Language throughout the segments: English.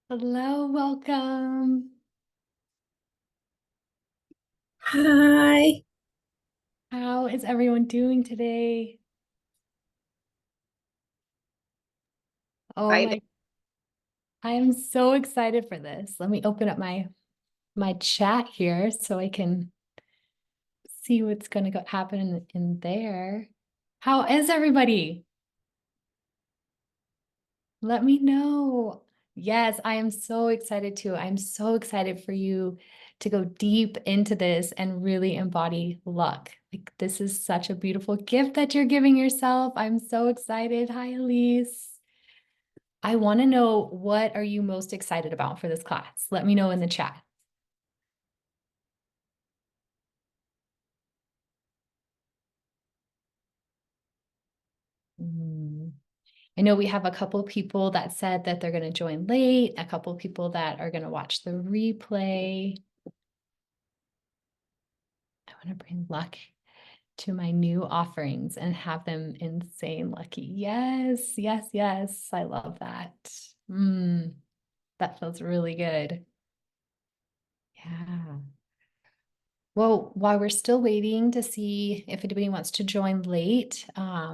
Hello, welcome. Hi. How is everyone doing today? Oh I my, I am so excited for this. Let me open up my chat here so I can see what's going to go happen in there. How is everybody? Let me know. Yes, I am so excited too. I'm so excited for you to go deep into this and really embody luck. Like this is such a beautiful gift that you're giving yourself. I'm so excited. Hi, Elise. I want to know, what are you most excited about for this class? Let me know in the chat. Mm. I know we have a couple people that said that they're going to join late, a couple people that are going to watch the replay. I want to bring luck to my new offerings and have them insane lucky. Yes, yes, yes. I love that. That feels really good. Yeah. Well, while we're still waiting to see if anybody wants to join late,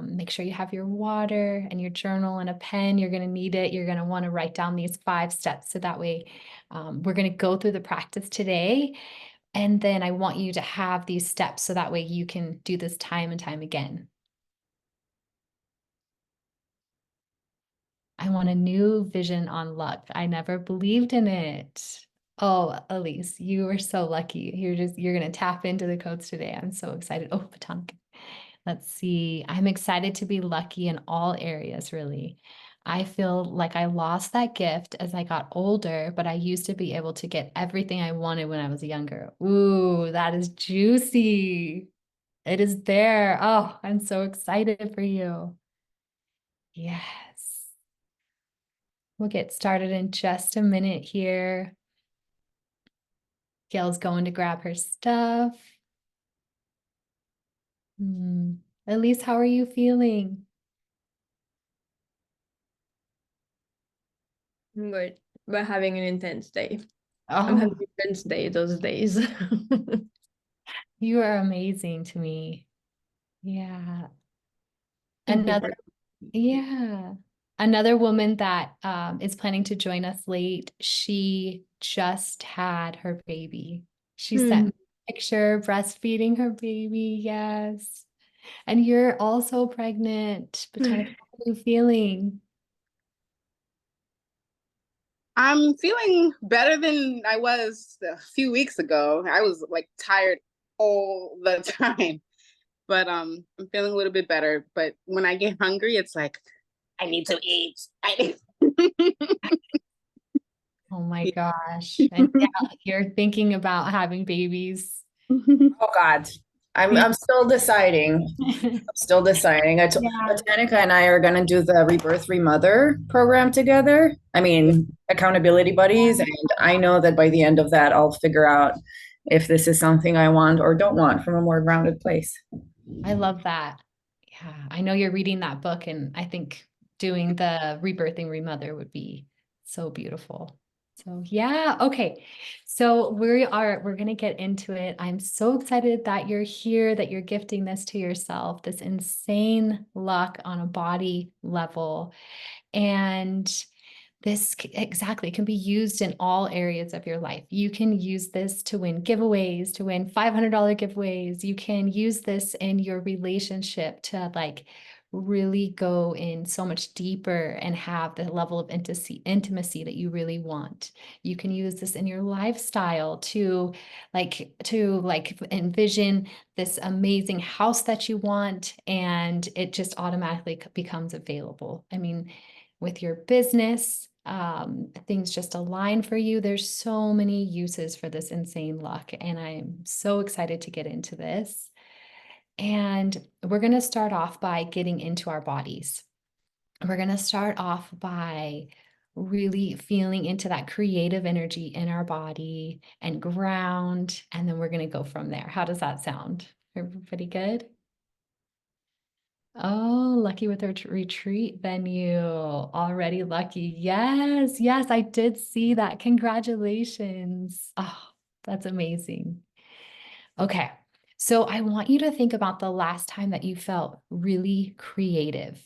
make sure you have your water and your journal and a pen. You're going to need it. You're going to want to write down these 5 steps. So that way, we're going to go through the practice today. And then I want you to have these steps so that way you can do this time and time again. I want a new vision on luck. I never believed in it. Oh, Elise, you are so lucky. You're gonna tap into the codes today. I'm so excited. Oh, Potomac. Let's see. I'm excited to be lucky in all areas, really. I feel like I lost that gift as I got older, but I used to be able to get everything I wanted when I was younger. Ooh, that is juicy. It is there. Oh, I'm so excited for you. Yes. We'll get started in just a minute here. Gail's going to grab her stuff. Elise, how are you feeling? But we're having an intense day. I'm having Oh, an intense day those days. you are amazing to me. Yeah. Thank you Another, for yeah. Another woman that is planning to join us late, she just had her baby. She sent Hmm. me a picture breastfeeding her baby. Yes. And you're also pregnant. Botanica, how are you feeling? I'm feeling better than I was a few weeks ago. I was like tired all the time, but I'm feeling a little bit better. But when I get hungry, it's like I need to eat. Oh my gosh. And yeah, you're thinking about having babies. Oh God, I'm still deciding. I'm still deciding. Yeah. Botanica and I are going to do the Rebirth Remother program together. I mean, accountability buddies, and I know that by the end of that, I'll figure out if this is something I want or don't want from a more grounded place. I love that. Yeah, I know you're reading that book, and I think doing the rebirthing remother would be so beautiful. So yeah, okay. So we're gonna get into it. I'm so excited that you're here, that you're gifting this to yourself, this insane luck on a body level. And this exactly can be used in all areas of your life. You can use this to win giveaways, to win $500 giveaways. You can use this in your relationship to like really go in so much deeper and have the level of intimacy that you really want. You can use this in your lifestyle to envision this amazing house that you want, and it just automatically becomes available. I mean, with your business, things just align for you. There's so many uses for this insane luck, and I'm so excited to get into this. And we're going to start off by getting into our bodies. We're going to start off by really feeling into that creative energy in our body and ground, and then we're going to go from there. How does that sound? Everybody good? Oh, lucky with our retreat venue. Already lucky. Yes, yes, I did see that. Congratulations. Oh, that's amazing. Okay. So I want you to think about the last time that you felt really creative.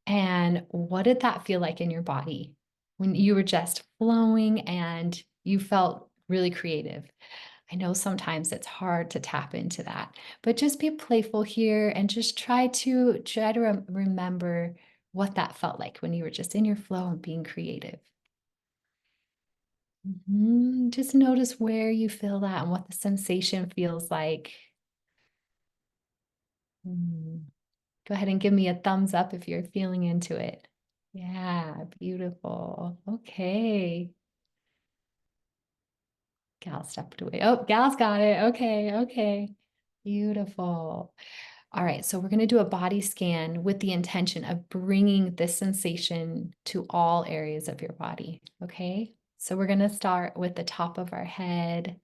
And what did that feel like in your body when you were just flowing and you felt really creative? I know sometimes it's hard to tap into that, but just be playful here and just try to remember what that felt like when you were just in your flow and being creative. Just notice where you feel that and what the sensation feels like. Mm. Go ahead and give me a thumbs up if you're feeling into it. Yeah, beautiful. Okay. Gal stepped away. Oh, Gal's got it. Okay, okay. Beautiful. All right, so we're going to do a body scan with the intention of bringing this sensation to all areas of your body. Okay, so we're going to start with the top of our head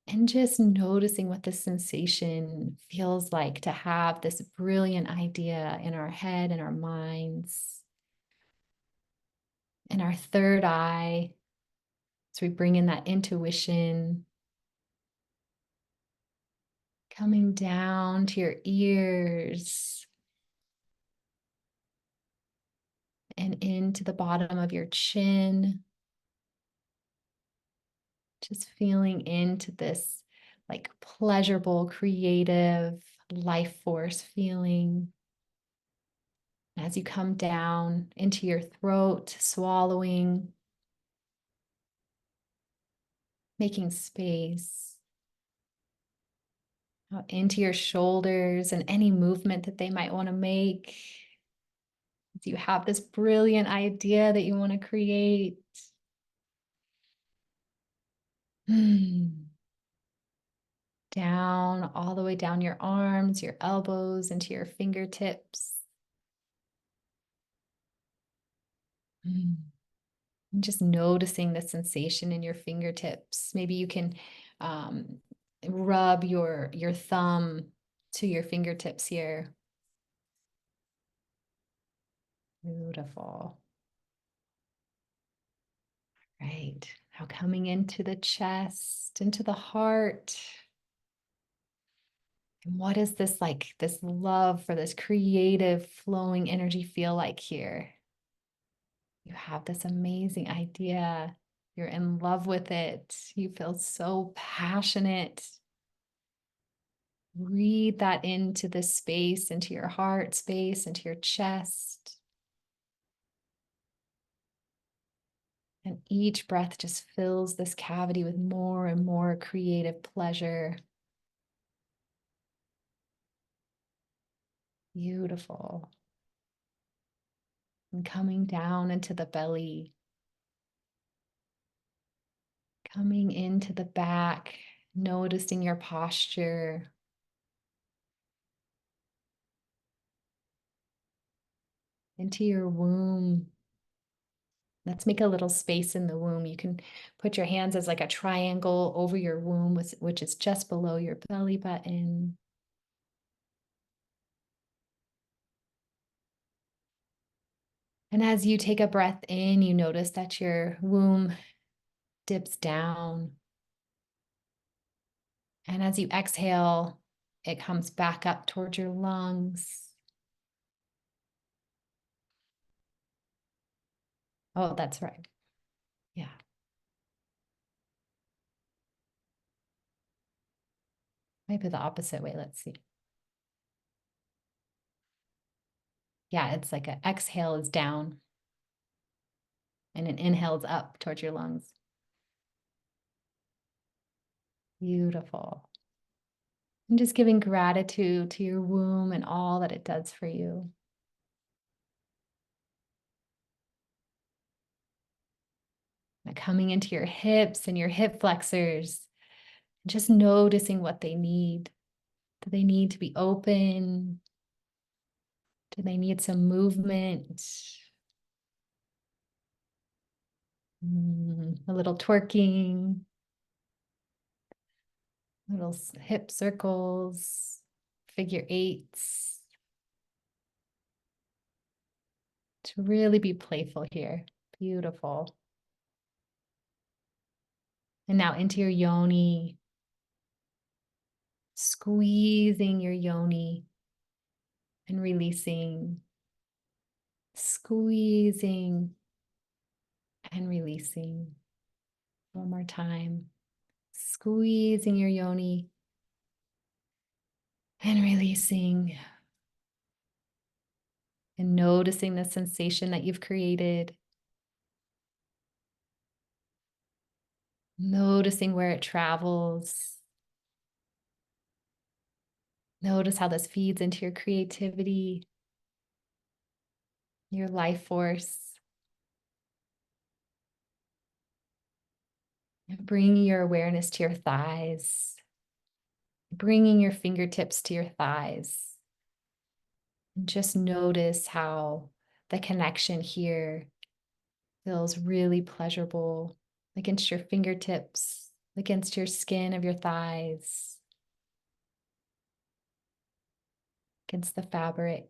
and just noticing what the sensation feels like to have this brilliant idea in our head and our minds. And our third eye, so we bring in that intuition, coming down to your ears and into the bottom of your chin. Just feeling into this like pleasurable, creative life force feeling. As you come down into your throat, swallowing, making space out into your shoulders and any movement that they might want to make. You have this brilliant idea that you want to create. Down, all the way down your arms, your elbows, into your fingertips. And just noticing the sensation in your fingertips. Maybe you can rub your thumb to your fingertips here. Beautiful. Right. Now coming into the chest, into the heart. And what is this like, this love for this creative flowing energy feel like here? You have this amazing idea. You're in love with it. You feel so passionate. Breathe that into this space, into your heart space, into your chest. And each breath just fills this cavity with more and more creative pleasure. Beautiful. And coming down into the belly. Coming into the back, noticing your posture. Into your womb. Let's make a little space in the womb. You can put your hands as like a triangle over your womb, which is just below your belly button. And as you take a breath in, you notice that your womb dips down. And as you exhale, it comes back up towards your lungs. Oh, that's right. Yeah. Maybe the opposite way. Let's see. Yeah, it's like an exhale is down and an inhale is up towards your lungs. Beautiful. And just giving gratitude to your womb and all that it does for you. Now coming into your hips and your hip flexors, just noticing what they need. Do they need to be open? Do they need some movement? A little twerking, little hip circles, figure eights. To really be playful here. Beautiful. And now into your yoni. Squeezing your yoni and releasing. Squeezing and releasing. One more time. Squeezing your yoni and releasing. And noticing the sensation that you've created. Noticing where it travels. Notice how this feeds into your creativity, your life force. And bringing your awareness to your thighs. Bringing your fingertips to your thighs. And just notice how the connection here feels really pleasurable against your fingertips, against your skin of your thighs, against the fabric.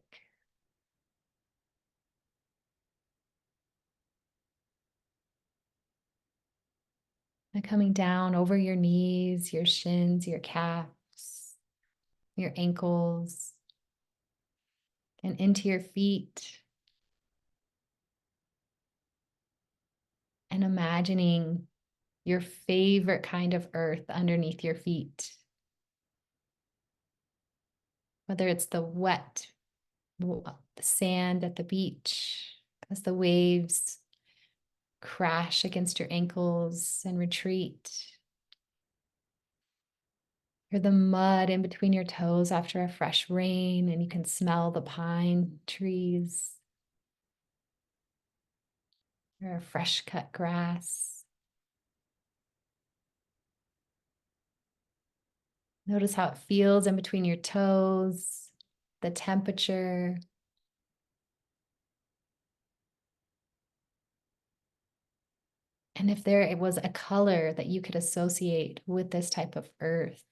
And coming down over your knees, your shins, your calves, your ankles, and into your feet. And imagining your favorite kind of earth underneath your feet. Whether it's the wet the sand at the beach as the waves crash against your ankles and retreat. Or the mud in between your toes after a fresh rain and you can smell the pine trees. Or a fresh cut grass. Notice how it feels in between your toes, the temperature. And if there was a color that you could associate with this type of earth,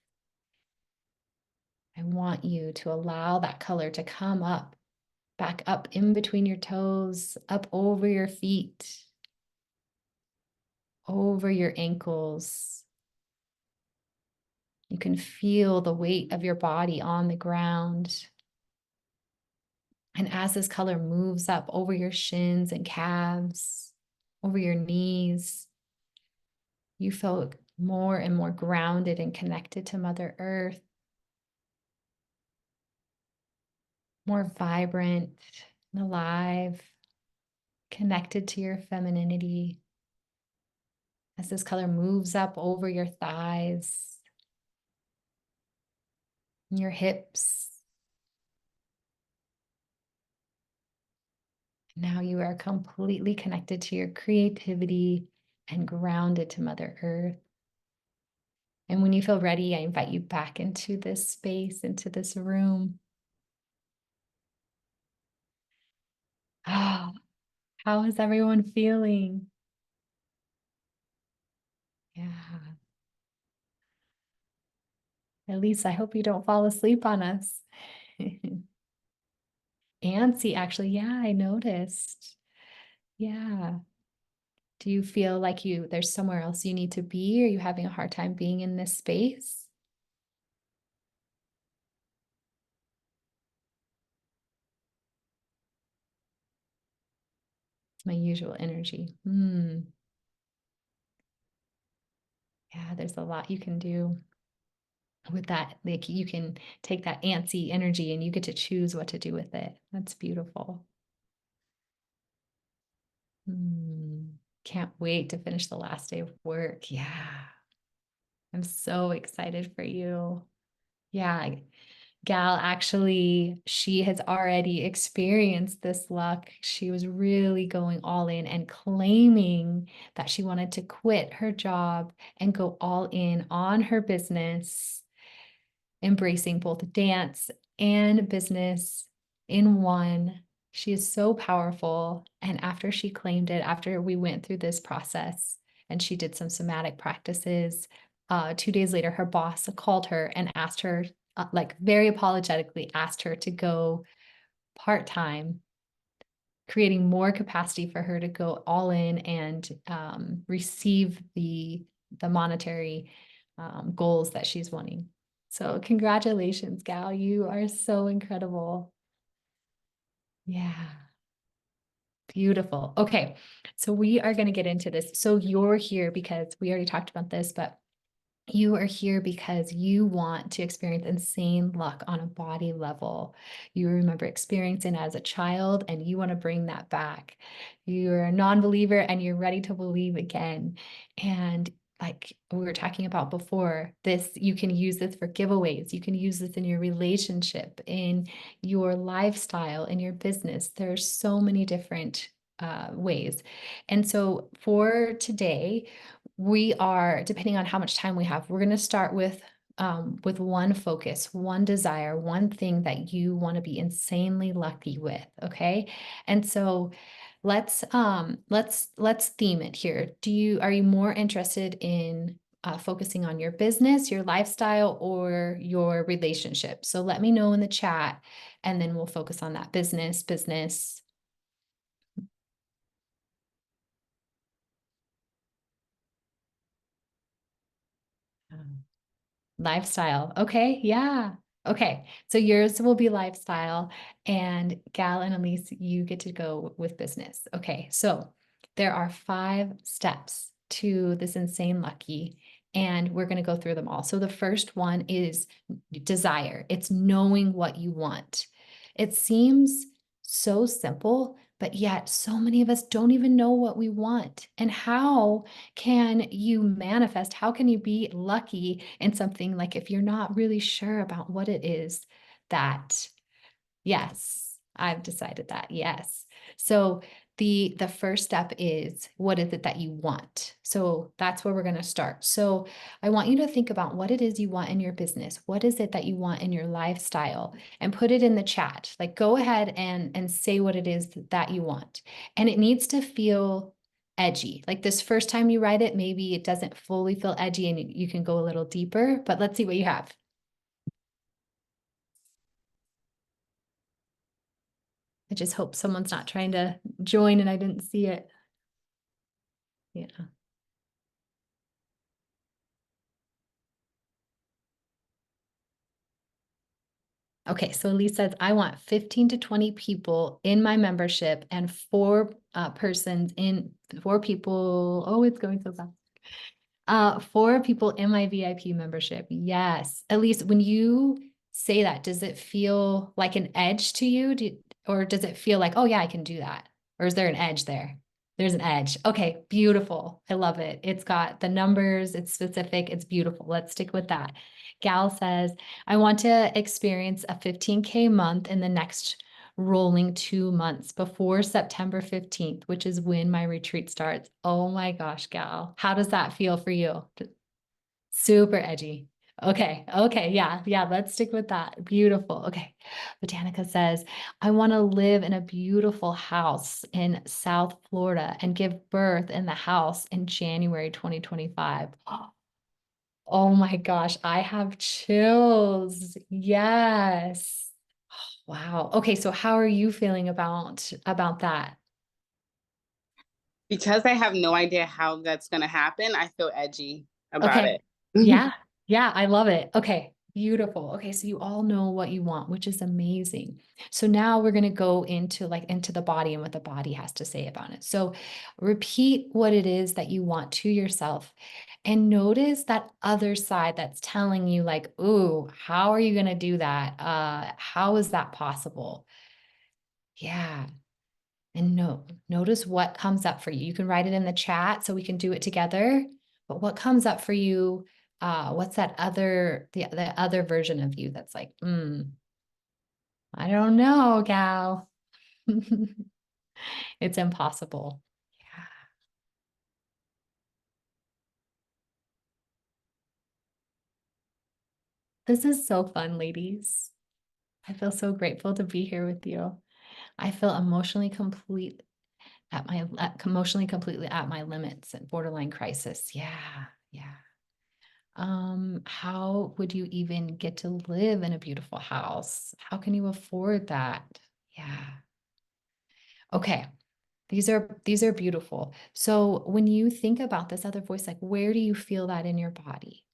I want you to allow that color to come up, back up in between your toes, up over your feet, over your ankles. You can feel the weight of your body on the ground. And as this color moves up over your shins and calves, over your knees, you feel more and more grounded and connected to Mother Earth, more vibrant and alive, connected to your femininity. As this color moves up over your thighs, your hips. Now you are completely connected to your creativity and grounded to Mother Earth. And when you feel ready, I invite you back into this space, into this room. Oh, how is everyone feeling? Yeah. At least I hope you don't fall asleep on us. Antsy, actually, yeah, I noticed. Yeah. Do you feel like there's somewhere else you need to be? Are you having a hard time being in this space? It's my usual energy. Yeah, there's a lot you can do with that. Like you can take that antsy energy and you get to choose what to do with it. That's beautiful. Can't wait to finish the last day of work. Yeah. I'm so excited for you. Yeah. Gal, actually, she has already experienced this luck. She was really going all in and claiming that she wanted to quit her job and go all in on her business, embracing both dance and business in one. She is so powerful. And after she claimed it, after we went through this process and she did some somatic practices, 2 days later, her boss called her and asked her like very apologetically asked her to go part-time, creating more capacity for her to go all in and receive the monetary goals that she's wanting. So congratulations, gal. You are so incredible. Yeah. Beautiful. Okay. So we are going to get into this. So you're here because we already talked about this, but you are here because you want to experience insane luck on a body level. You remember experiencing it as a child and you want to bring that back. You're a non-believer and you're ready to believe again. And like we were talking about before, this, you can use this for giveaways. You can use this in your relationship, in your lifestyle, in your business. There's so many different ways. And so for today, we are, depending on how much time we have, we're going to start with one focus, one desire, one thing that you want to be insanely lucky with. Okay. And so let's theme it here. Are you more interested in focusing on your business, your lifestyle, or your relationship? So let me know in the chat, and then we'll focus on that business. Lifestyle. Okay. Yeah. Okay. So yours will be lifestyle, and Gal and Elise, you get to go with business. Okay. So there are 5 steps to this insane lucky, and we're going to go through them all. So the first one is desire. It's knowing what you want. It seems so simple, but yet so many of us don't even know what we want. And how can you manifest? How can you be lucky in something like if you're not really sure about what it is that, yes, I've decided that, yes. So the first step is, what is it that you want? So that's where we're going to start. So I want you to think about what it is you want in your business. What is it that you want in your lifestyle? And put it in the chat. Like, go ahead and say what it is that you want. And it needs to feel edgy. Like this first time you write it, maybe it doesn't fully feel edgy and you can go a little deeper, but let's see what you have. I just hope someone's not trying to join and I didn't see it. Yeah. Okay, so Elise says, I want 15 to 20 people in my membership and 4 people. Oh, it's going so fast. 4 people in my VIP membership. Yes. Elise, when you say that, does it feel like an edge to you? Or does it feel like, oh yeah, I can do that? Or is there an edge there? There's an edge. Okay, beautiful. I love it. It's got the numbers, it's specific, it's beautiful. Let's stick with that. Gal says, I want to experience a 15K month in the next rolling 2 months before September 15th, which is when my retreat starts. Oh my gosh, Gal. How does that feel for you? Super edgy. Okay. Yeah. Let's stick with that. Beautiful. Okay. Botanica says, I want to live in a beautiful house in South Florida and give birth in the house in January 2025. Oh my gosh. I have chills. Yes. Wow. Okay. So how are you feeling about that? Because I have no idea how that's going to happen, I feel edgy about Okay. it. Yeah. Yeah. I love it. Okay. Beautiful. Okay. So you all know what you want, which is amazing. So now we're going to go into the body and what the body has to say about it. So repeat what it is that you want to yourself and notice that other side that's telling you like, ooh, how are you going to do that? How is that possible? Yeah. And notice what comes up for you. You can write it in the chat so we can do it together. But what comes up for you? What's that the other version of you that's like, I don't know, gal. It's impossible. Yeah. This is so fun, ladies. I feel so grateful to be here with you. I feel emotionally completely at my limits and borderline crisis. Yeah. How would you even get to live in a beautiful house? How can you afford that? Yeah. Okay. These are beautiful. So when you think about this other voice, like where do you feel that in your body?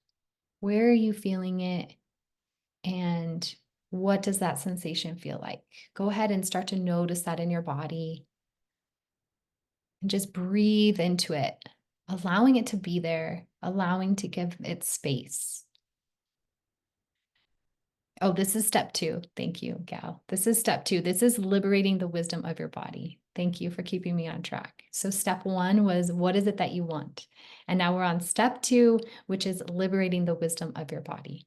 Where are you feeling it? And what does that sensation feel like? Go ahead and start to notice that in your body and just breathe into it, allowing it to be there, allowing to give it space. Oh, this is step 2. Thank you, Gal. This is step 2. This is liberating the wisdom of your body. Thank you for keeping me on track. So step 1 was, what is it that you want? And now we're on step 2, which is liberating the wisdom of your body.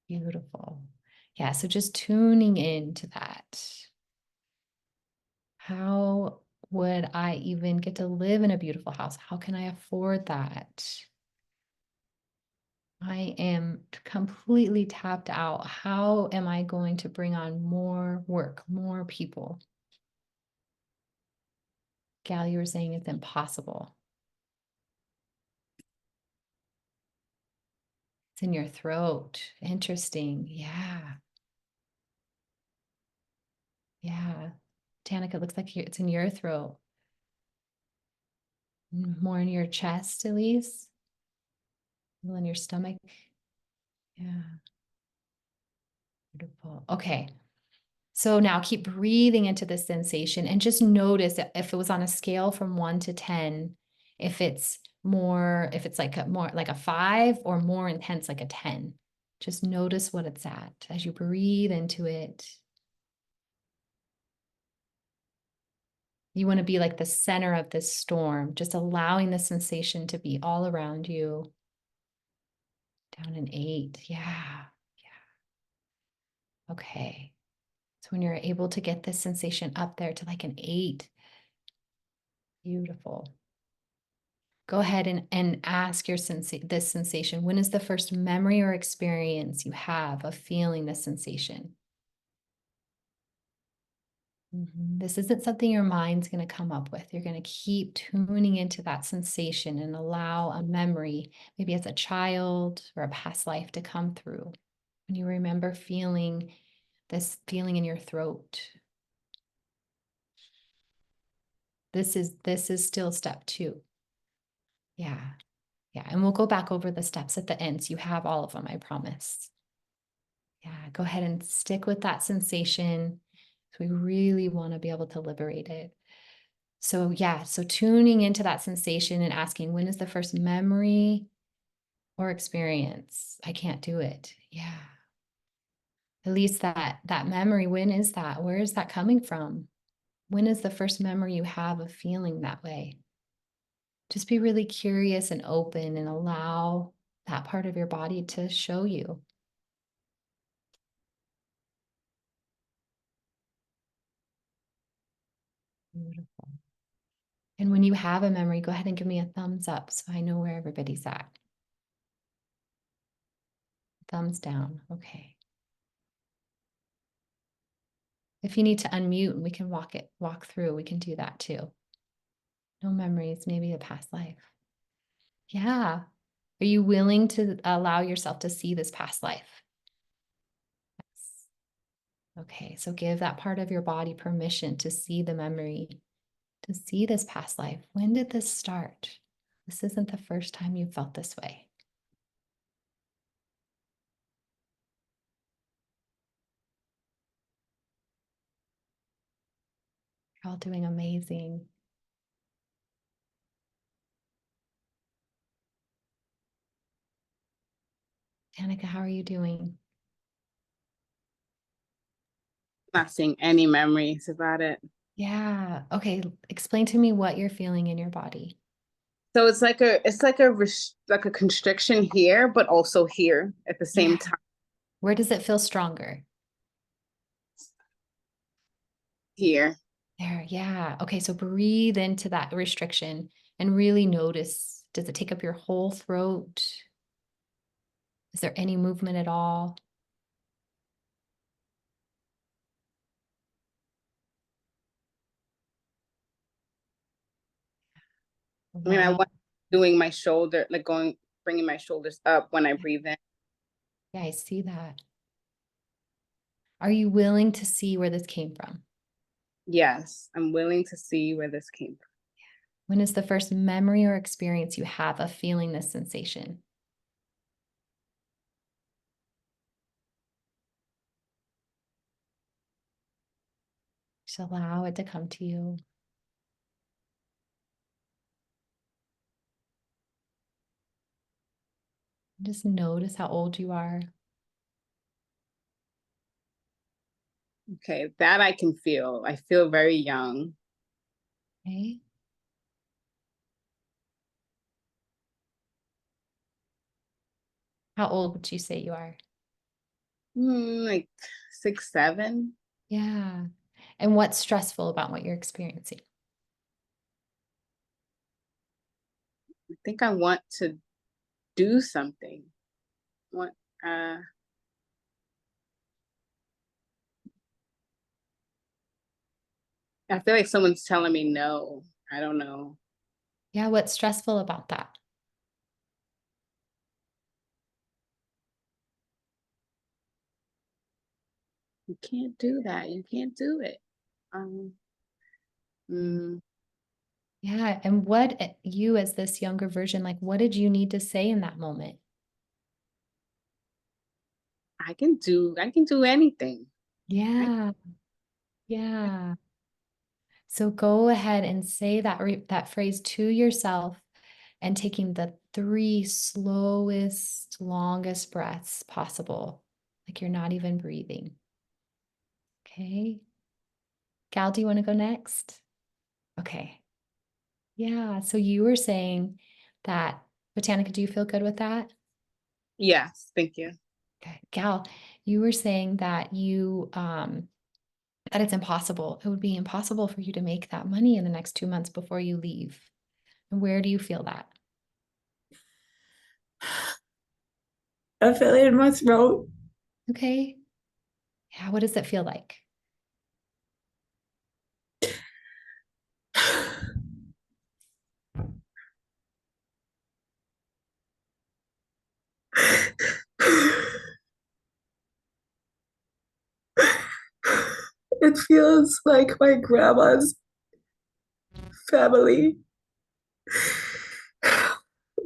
Beautiful. Yeah, so just tuning into that. How would I even get to live in a beautiful house? How can I afford that? I am completely tapped out. How am I going to bring on more work, more people? Gal, you were saying it's impossible. It's in your throat. Interesting. Yeah. Yeah. Tanika, it looks like it's in your throat. More in your chest, Elise. More in your stomach. Yeah. Beautiful. Okay. So now keep breathing into this sensation and just notice if it was on a scale from 1 to 10, if it's like more like a 5 or more intense, like a 10. Just notice what it's at as you breathe into it. You want to be like the center of this storm, just allowing the sensation to be all around you. Down an 8. Yeah. Yeah. Okay. So when you're able to get this sensation up there to like an 8, beautiful. Go ahead and ask this sensation. When is the first memory or experience you have of feeling this sensation? This isn't something your mind's going to come up with. You're going to keep tuning into that sensation and allow a memory, maybe as a child or a past life, to come through. When you remember feeling this feeling in your throat. This is still step 2. Yeah. Yeah. And we'll go back over the steps at the end. So you have all of them, I promise. Yeah. Go ahead and stick with that sensation. So we really want to be able to liberate it. So yeah. So tuning into that sensation and asking, when is the first memory or experience? I can't do it. Yeah. At least that memory, when is that? Where is that coming from? When is the first memory you have of feeling that way? Just be really curious and open and allow that part of your body to show you. Beautiful. And when you have a memory, go ahead and give me a thumbs up so I know where everybody's at. Thumbs down. Okay. If you need to unmute and we can walk through, we can do that too. No memories, maybe a past life. Yeah. Are you willing to allow yourself to see this past life? Yes. Okay, so give that part of your body permission to see the memory, to see this past life. When did this start? This isn't the first time you felt this way. You're all doing amazing. Danica, how are you doing? Not seeing any memories about it. Yeah. Okay. Explain to me what you're feeling in your body. So it's like a constriction here, but also here at the same time. Where does it feel stronger? Here. There. Yeah. Okay. So breathe into that restriction and really notice. Does it take up your whole throat? Is there any movement at all? I mean, I Wow. want doing my shoulder, like bringing my shoulders up when I breathe in. Yeah, I see that. Are you willing to see where this came from? Yes, I'm willing to see where this came from. When is the first memory or experience you have of feeling this sensation? Just allow it to come to you. Just notice how old you are. Okay, that I can feel. I feel very young. Okay. How old would you say you are? Like 6, 7. Yeah. And what's stressful about what you're experiencing? I think I want to do something. What I feel like someone's telling me no. I don't know. Yeah, what's stressful about that? You can't do that. You can't do it. Mm, Yeah. And what you as this younger version, like, what did you need to say in that moment? I can do anything. Yeah. Yeah. So go ahead and say that phrase to yourself and taking the 3 slowest, longest breaths possible. Like you're not even breathing. Okay. Gal, do you want to go next? Okay. Yeah. So you were saying that, Botanica, do you feel good with that? Yes, thank you. Okay. Gal, you were saying that that it's impossible. It would be impossible for you to make that money in the next 2 months before you leave. And where do you feel that? I feel it in my throat. Okay. Yeah. What does it feel like? It feels like my grandma's family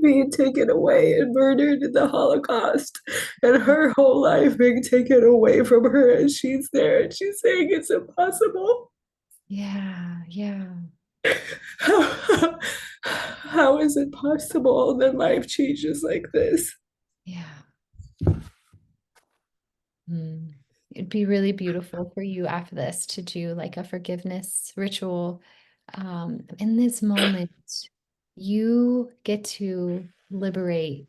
being taken away and murdered in the Holocaust, and her whole life being taken away from her, and she's there and she's saying it's impossible. Yeah. Yeah. How is it possible that life changes like this? Yeah. Mm. It'd be really beautiful for you after this to do like a forgiveness ritual. In this moment, you get to liberate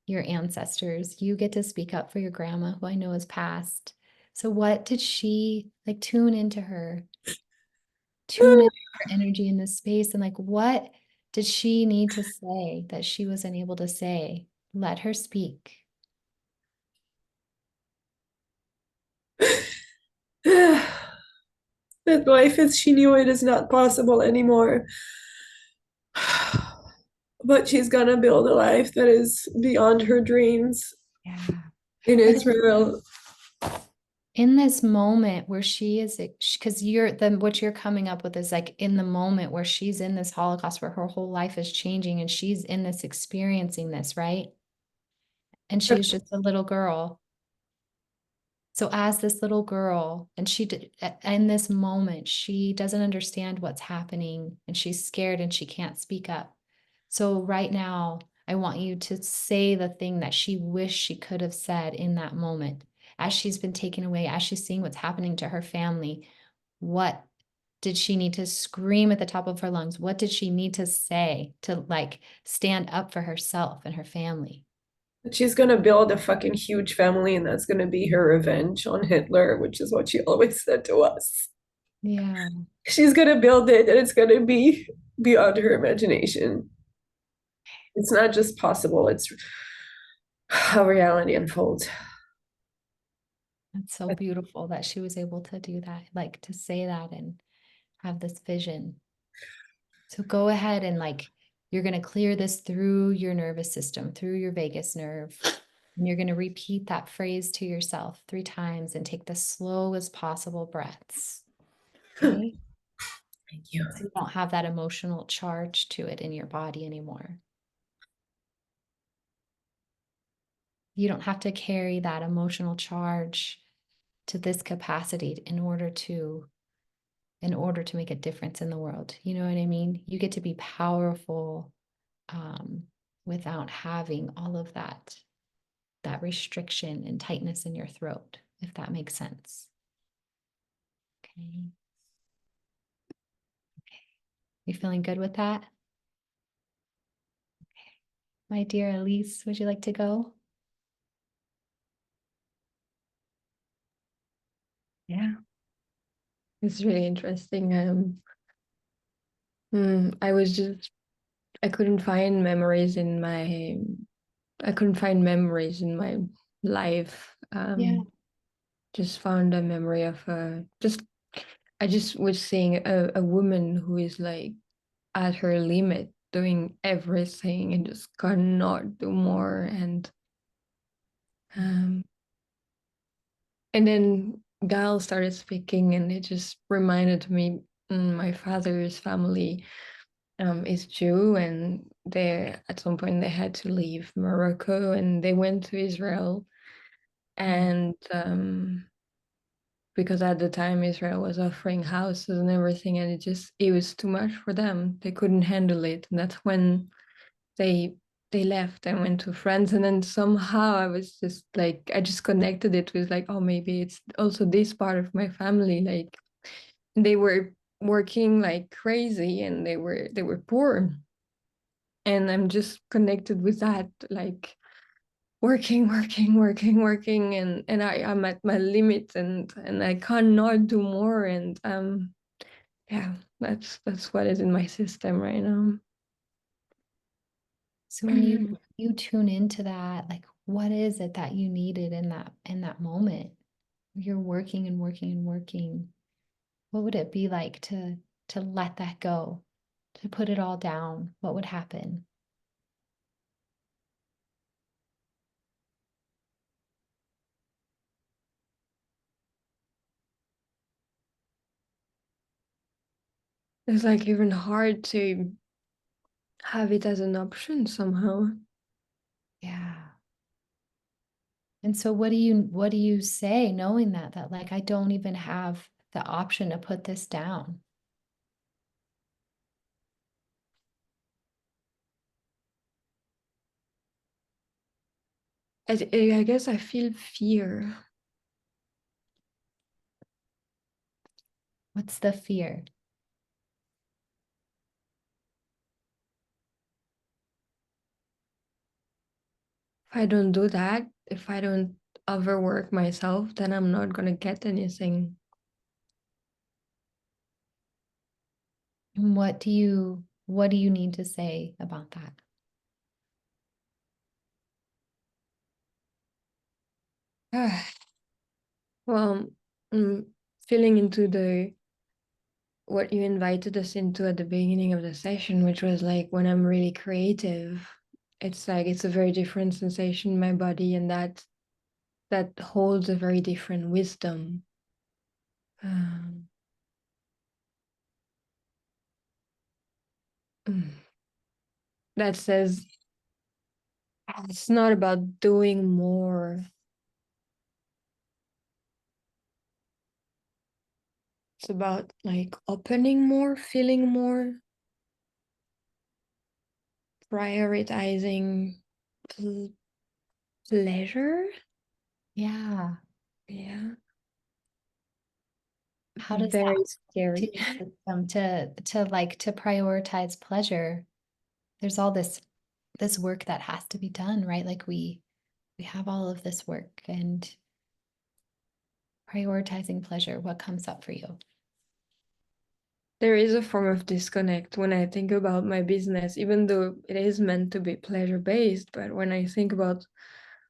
your ancestors. You get to speak up for your grandma, who I know has passed. So, what did she like? Tune into her, tune into her energy in this space, and like, what did she need to say that she wasn't able to say? Let her speak. That life as she knew it is not possible anymore. But she's gonna build a life that is beyond her dreams Yeah. in But Israel. in this moment where she is, because what you're coming up with is like in the moment where she's in this Holocaust, where her whole life is changing and she's in this experiencing this, right? And she's just a little girl. So as this little girl, and in this moment, she doesn't understand what's happening and she's scared and she can't speak up. So right now, I want you to say the thing that she wished she could have said in that moment. As she's been taken away, as she's seeing what's happening to her family, what did she need to scream at the top of her lungs? What did she need to say to like stand up for herself and her family? She's gonna build a fucking huge family, and that's gonna be her revenge on Hitler, which is what she always said to us. Yeah. She's gonna build it, and it's gonna be beyond her imagination. It's not just possible, it's how reality unfolds. That's so beautiful that she was able to do that, to say that and have this vision. So go ahead and You're going to clear this through your nervous system, through your vagus nerve. And you're going to repeat that phrase to yourself 3 times and take the slowest possible breaths. Okay. Thank you. So you don't have that emotional charge to it in your body anymore. You don't have to carry that emotional charge to this capacity in order to make a difference in the world. You know what I mean? You get to be powerful without having all of that restriction and tightness in your throat, if that makes sense. Okay. You feeling good with that? Okay. My dear Elise, would you like to go? Yeah. It's really interesting. I couldn't find memories in my life. Yeah. Just found a memory of I just was seeing a woman who is like at her limit, doing everything and just cannot do more. Um, and then Gail started speaking, and it just reminded me my father's family is Jew, and they at some point they had to leave Morocco and they went to Israel, and because at the time Israel was offering houses and everything, and it was too much for them. They couldn't handle it, and that's when they left and went to France. And then somehow I was just like, I just connected it with like, oh, maybe it's also this part of my family. Like they were working like crazy and they were poor. And I'm just connected with that, like working, and I'm at my limit and I cannot do more. And yeah, that's what is in my system right now. So when you tune into that, like what is it that you needed in that moment? You're working and working and working. What would it be like to let that go, to put it all down? What would happen? It's like even hard to have it as an option somehow. Yeah. And so what do you say knowing that like I don't even have the option to put this down? I guess I feel fear. What's the fear? If I don't do that, if I don't overwork myself, then I'm not gonna get anything. And what do you need to say about that? Well, feeling into the what you invited us into at the beginning of the session, which was like when I'm really creative, it's like it's a very different sensation in my body, and that holds a very different wisdom. That says it's not about doing more. It's about like opening more, feeling more, prioritizing pleasure. Yeah. Yeah. How does Very that scary. to your system to prioritize pleasure? There's all this work that has to be done, right? Like we have all of this work and prioritizing pleasure. What comes up for you? There is a form of disconnect when I think about my business, even though it is meant to be pleasure based. But when I think about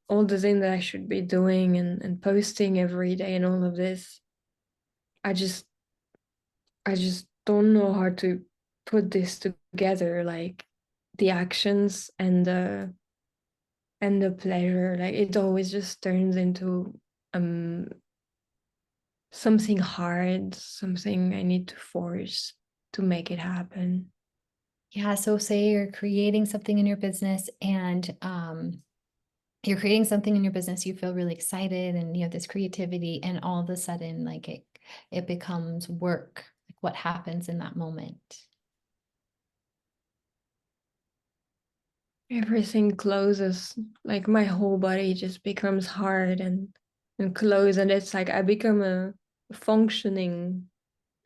all the things that I should be doing and posting every day and all of this, I just don't know how to put this together. Like the actions and the pleasure. Like it always just turns into something hard, something I need to force to make it happen. Yeah. So say you're creating something in your business and you're creating something in your business, you feel really excited and you have this creativity, and all of a sudden, like it becomes work. Like what happens in that moment? Everything closes, like my whole body just becomes hard and closed, and it's like I become a functioning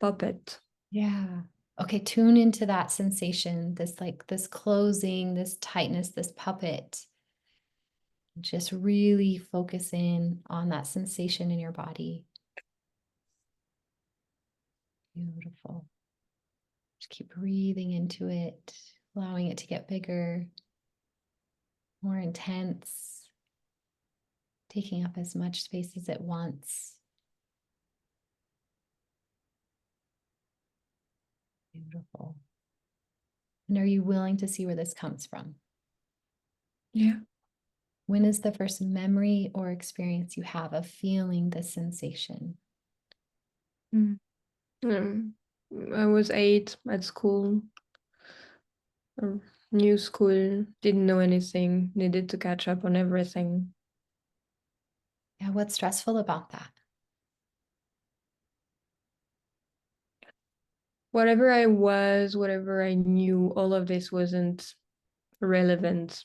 puppet. Yeah. Okay, tune into that sensation, this closing, this tightness, this puppet. Just really focus in on that sensation in your body. Beautiful. Just keep breathing into it, allowing it to get bigger, more intense, taking up as much space as it wants. Beautiful. And are you willing to see where this comes from? Yeah. When is the first memory or experience you have of feeling this sensation? I was 8 at school, new school, didn't know anything, needed to catch up on everything. Yeah, what's stressful about that? Whatever I was, whatever I knew, all of this wasn't relevant.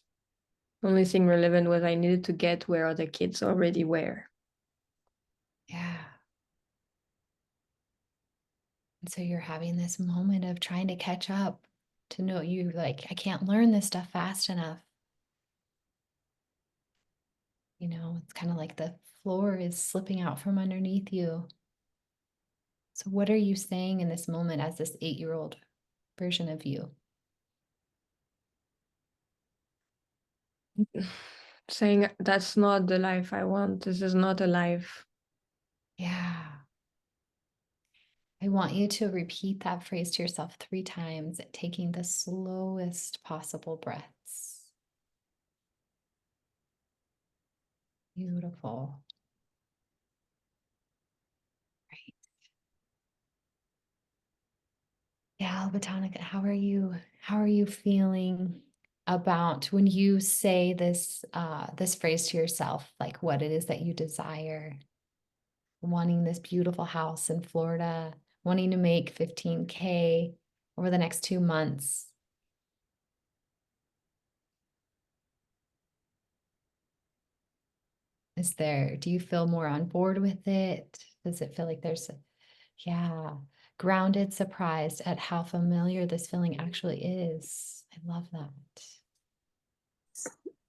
Only thing relevant was I needed to get where other kids already were. Yeah. And so you're having this moment of trying to catch up, to know you like, I can't learn this stuff fast enough. You know, it's kind of like the floor is slipping out from underneath you. So what are you saying in this moment as this 8-year-old version of you? Saying that's not the life I want. This is not a life. Yeah. I want you to repeat that phrase to yourself 3 times, taking the slowest possible breaths. Beautiful. Right. Yeah, Botanica, how are you feeling about when you say this this phrase to yourself, like what it is that you desire? Wanting this beautiful house in Florida, wanting to make 15K over the next 2 months. Do you feel more on board with it? Does it feel like yeah, grounded, surprised at how familiar this feeling actually is? I love that.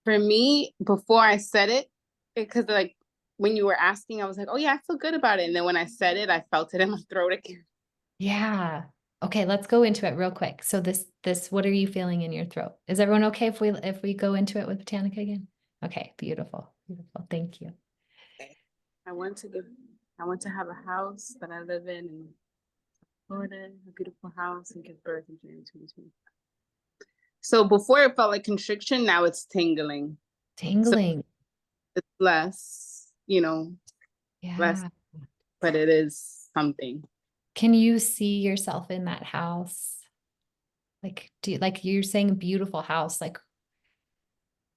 For me, before I said it, because like when you were asking, I was like, oh yeah, I feel good about it. And then when I said it, I felt it in my throat again. Yeah. Okay, let's go into it real quick. So what are you feeling in your throat? Is everyone okay if we go into it with Botanica again? Okay, beautiful. Beautiful. Thank you. I want to have a house that I live in Florida, a beautiful house, and give birth in January 2020. So before it felt like constriction, now it's tingling. Tingling. So it's less, less, Yeah. but it is something. Can you see yourself in that house? Like you're saying beautiful house, like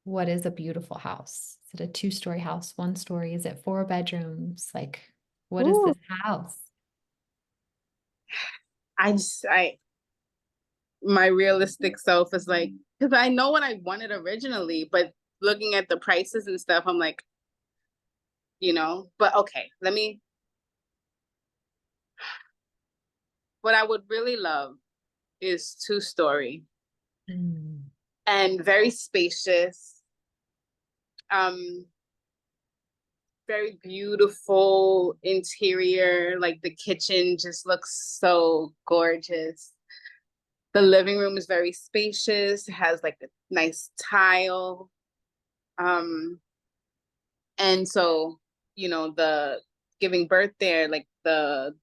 what is a beautiful house? Is it a 2-story house, 1 story? Is it 4 bedrooms? Like what is this house? My realistic self is like, because I know what I wanted originally, but looking at the prices and stuff, I'm like, but okay, what I would really love is 2-story and very spacious, very beautiful interior. Like the kitchen just looks so gorgeous. The living room is very spacious, has like a nice tile. And so, the giving birth there, like the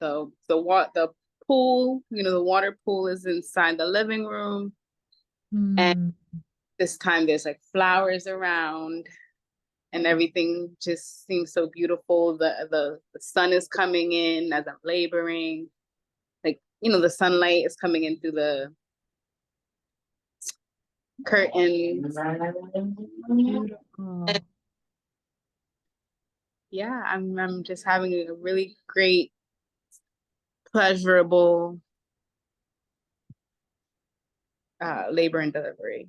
pool, the water pool is inside the living room. Mm. This time there's like flowers around and everything just seems so beautiful. The sun is coming in as I'm laboring. Like, you know, the sunlight is coming in through the curtains. Beautiful. Yeah, I'm just having a really great, pleasurable labor and delivery.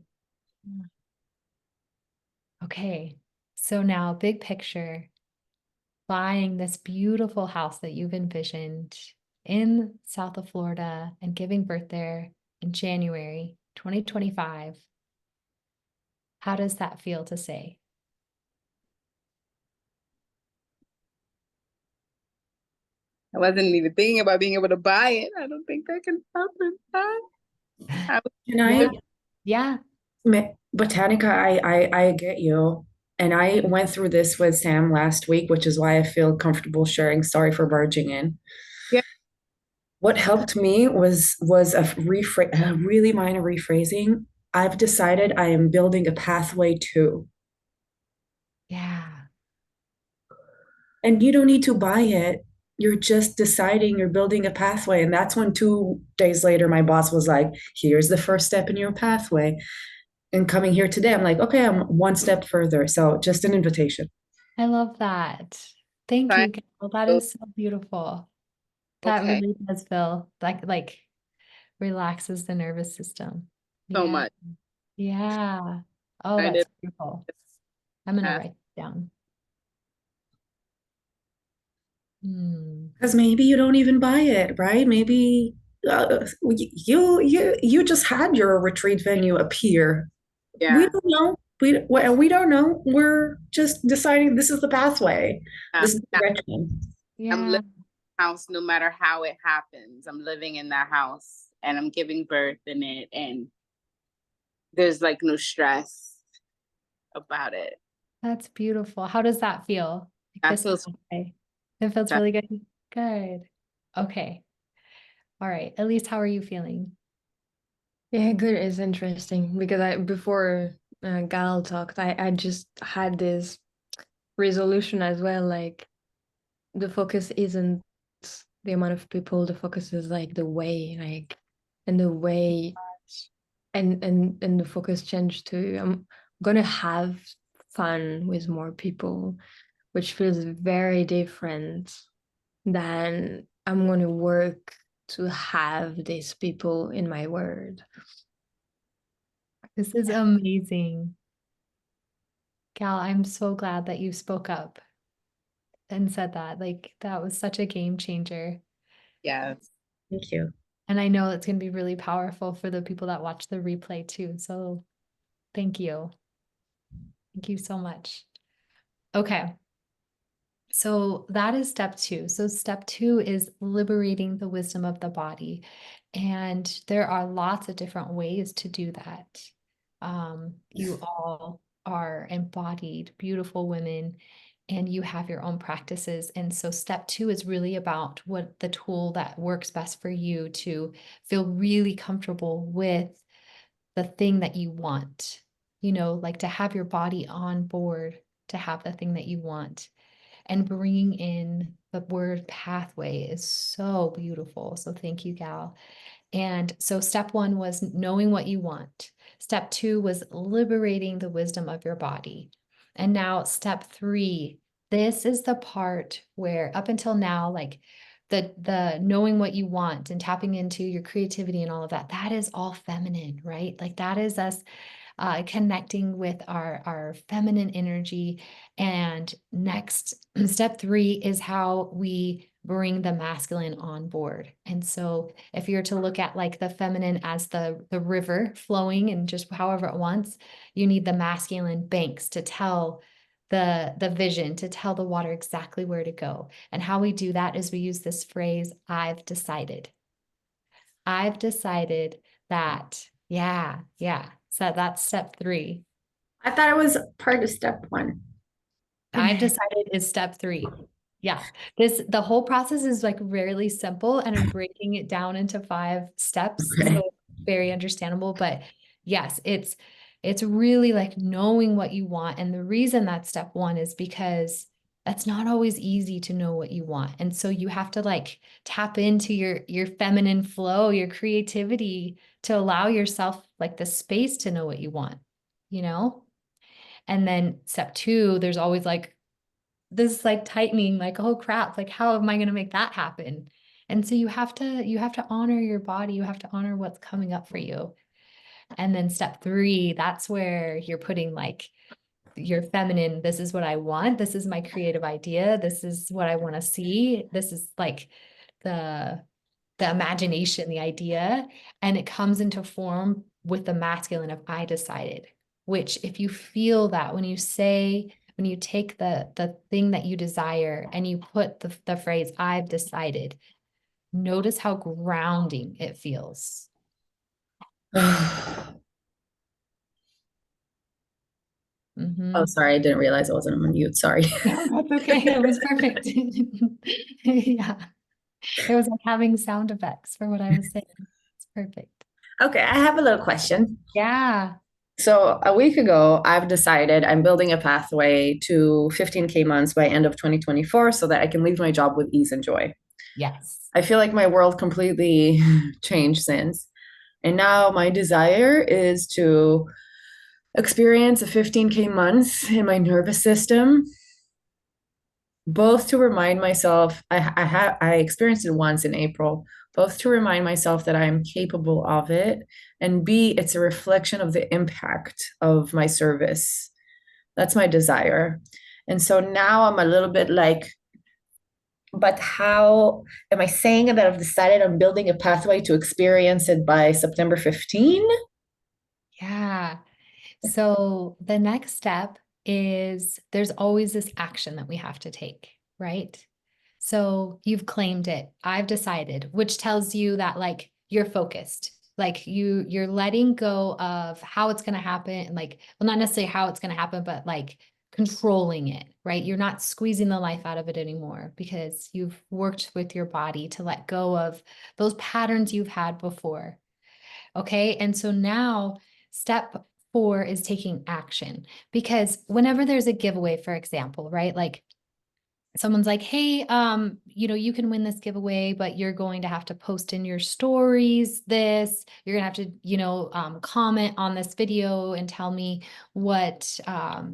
Okay, so now big picture, buying this beautiful house that you've envisioned in south of Florida and giving birth there in January 2025. How does that feel to say? I wasn't even thinking about being able to buy it. I don't think that can happen. I Can I, Yeah. Botanica, I get you. And I went through this with Sam last week, which is why I feel comfortable sharing. Sorry for barging in. Yeah. What helped me was a really minor rephrasing. I've decided I am building a pathway to. Yeah. And you don't need to buy it. You're just deciding you're building a pathway. And that's when 2 days later, my boss was like, here's the first step in your pathway. And coming here today, I'm like, okay, I'm one step further. So just an invitation. I love that. Thank Fine. you, Gail. That is so beautiful. That Okay. really does feel like relaxes the nervous system. So Yeah. much. Yeah. Oh, I that's did. beautiful. I'm gonna Path. write it down. Hmm. Because maybe you don't even buy it, right? Maybe you just had your retreat venue appear. We Yeah. don't know. We don't know. We're just deciding this is the pathway. Yeah. This is the direction. I'm Yeah. living in the house no matter how it happens. I'm living in that house and I'm giving birth in it. And there's like no stress about it. That's beautiful. How does that feel? Like That this feels pathway? It feels that, really good. Good. Okay. All right. At least how are you feeling? Yeah, good. It's interesting because before Gal talked, I just had this resolution as well. Like the focus isn't the amount of people, the focus is like the way, and the way, and the focus changed to I'm gonna have fun with more people, which feels very different than I'm gonna work to have these people in my word. This is amazing. Gal, I'm so glad that you spoke up and said that. Like, that was such a game changer. yeah. Thank you. And I know it's going to be really powerful for the people that watch the replay too. So thank you. Thank you so much. Okay. So that is step 2. So step 2 is liberating the wisdom of the body. And there are lots of different ways to do that. You all are embodied, beautiful women, and you have your own practices. And so step 2 is really about what the tool that works best for you to feel really comfortable with the thing that you want, like to have your body on board to have the thing that you want. And bringing in the word pathway is so beautiful. So thank you, Gal. And so step 1 was knowing what you want. Step 2 was liberating the wisdom of your body. And now step 3, this is the part where up until now, like the knowing what you want and tapping into your creativity and all of that, that is all feminine, right? Like that is us connecting with our feminine energy. And next, step 3 is how we bring the masculine on board. And so if you're to look at like the feminine as the river flowing and just however it wants, you need the masculine banks to tell the vision, to tell the water exactly where to go. And how we do that is we use this phrase, I've decided. I've decided that, yeah. So that's step 3. I thought it was part of step 1. I've decided is step 3. Yeah. The whole process is like really simple and I'm breaking it down into 5 steps. Okay. So very understandable, but yes, it's really like knowing what you want. And the reason that's step one is because that's not always easy to know what you want. And so you have to like tap into your feminine flow, your creativity to allow yourself like the space to know what you want, you know? And then step two, there's always like this like tightening, like, oh crap, like how am I going to make that happen? And so you have to honor your body, you have to honor what's coming up for you. And then step three, that's where you're putting like your feminine, this is what I want, this is my creative idea, this is what I want to see, this is like the the imagination, the idea, and it comes into form with the masculine of I decided, which if you feel that when you say, when you take the thing that you desire and you put the phrase I've decided, notice how grounding it feels. Oh, sorry, I didn't realize I wasn't on mute. Sorry. No, that's okay. It was perfect. Yeah. It was like having sound effects for what I was saying. It's perfect. Okay, I have a little question. Yeah. So a week ago, I've decided I'm building a pathway to 15K months by end of 2024 so that I can leave my job with ease and joy. Yes. I feel like my world completely changed since. And now my desire is to experience a 15K months in my nervous system, both to remind myself, I experienced it once in April, both to remind myself that I am capable of it, and B, it's a reflection of the impact of my service. That's my desire. And so now I'm a little bit like, but how am I saying that I've decided I'm building a pathway to experience it by September 15? Yeah. So the next step is there's always this action that we have to take, right? So you've claimed it. I've decided, which tells you that like you're focused. Like you're letting go of how it's going to happen, like, well, not necessarily how it's going to happen, but like controlling it, right? You're not squeezing the life out of it anymore because you've worked with your body to let go of those patterns you've had before. Okay. And so now step four is taking action, because whenever there's a giveaway, for example, right? Like someone's like, hey, you can win this giveaway, but you're going to have to post in your stories this, you're gonna have to, comment on this video and tell me what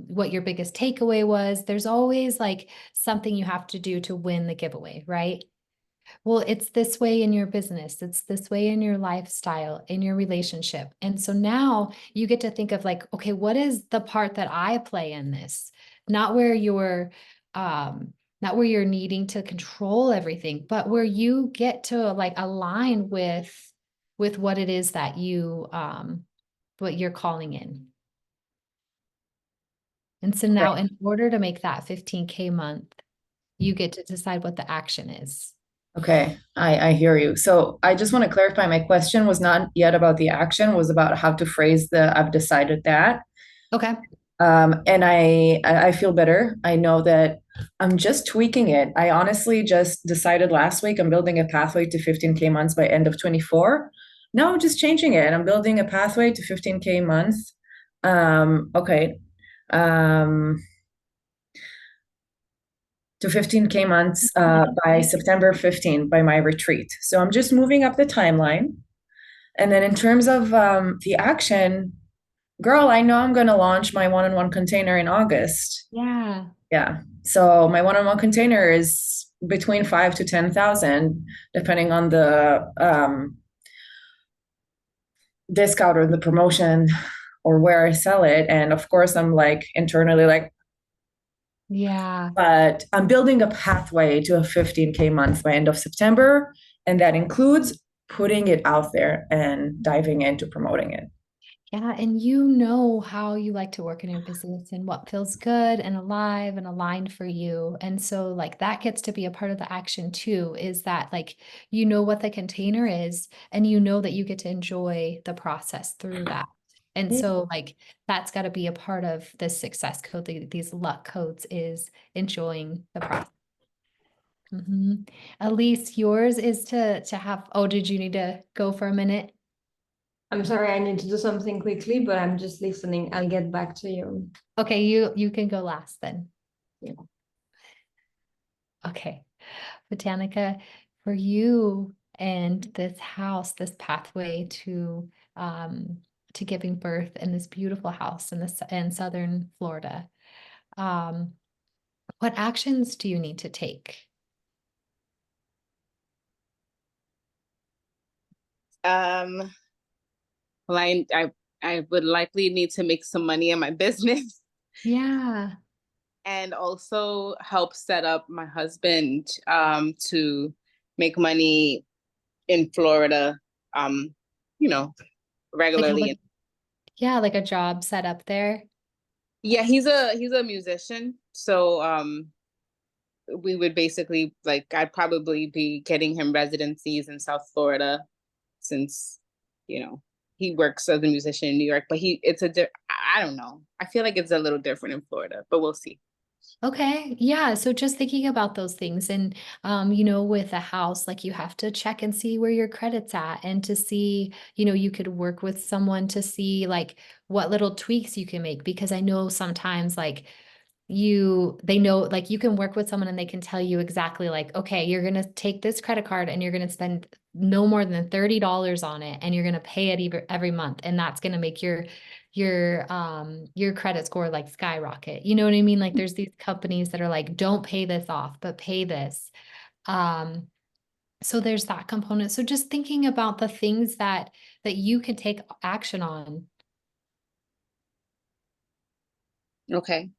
your biggest takeaway was. There's always like something you have to do to win the giveaway, right? Well, it's this way in your business. It's this way in your lifestyle, in your relationship. And so now you get to think of like, okay, what is the part that I play in this? Not where you're, not where you're needing to control everything, but where you get to like align with what it is that what you're calling in. And so now in order to make that 15K month, you get to decide what the action is. Okay, I hear you. So I just want to clarify, my question was not yet about the action, was about how to phrase the I've decided that. Okay. And I feel better. I know that I'm just tweaking it. I honestly just decided last week I'm building a pathway to 15K months by end of 24. No, I'm just changing it. I'm building a pathway to 15K months. Okay. To 15K months by September 15 by my retreat. So I'm just moving up the timeline. And then in terms of the action, girl, I know I'm going to launch my one-on-one container in August. Yeah. Yeah. So my one-on-one container is between 5 to 10,000, depending on the discount or the promotion or where I sell it. And of course, I'm like internally like, yeah. But I'm building a pathway to a 15K month by end of September. And that includes putting it out there and diving into promoting it. Yeah, and you know how you like to work in your business and what feels good and alive and aligned for you. And so like that gets to be a part of the action too, is that like you know what the container is and you know that you get to enjoy the process through that. And so like that's got to be a part of this success code, these luck codes, is enjoying the process. Elise, yours is to have, oh, did you need to go for a minute? I'm sorry, I need to do something quickly, but I'm just listening. I'll get back to you. Okay, you can go last then. Yeah. Okay. Botanica, for you and this house, this pathway to giving birth in this beautiful house in southern Florida, what actions do you need to take? Um, well, I would likely need to make some money in my business Yeah. and also help set up my husband to make money in Florida, um, you know, Like have regularly. yeah, like a job set up there. Yeah, he's a musician, so we would basically like I'd probably be getting him residencies in South Florida since he works as a musician in New York, but I don't know. I feel like it's a little different in Florida, but we'll see. Okay. Yeah. So just thinking about those things and with a house, like you have to check and see where your credit's at and to see, you could work with someone to see like what little tweaks you can make because I know sometimes like they know like you can work with someone and they can tell you exactly like okay you're going to take this credit card and you're going to spend no more than $30 on it and you're going to pay it every month and that's going to make your credit score like skyrocket, you know what I mean? Like there's these companies that are like don't pay this off but pay this. So there's that component, so just thinking about the things that you can take action on. Okay.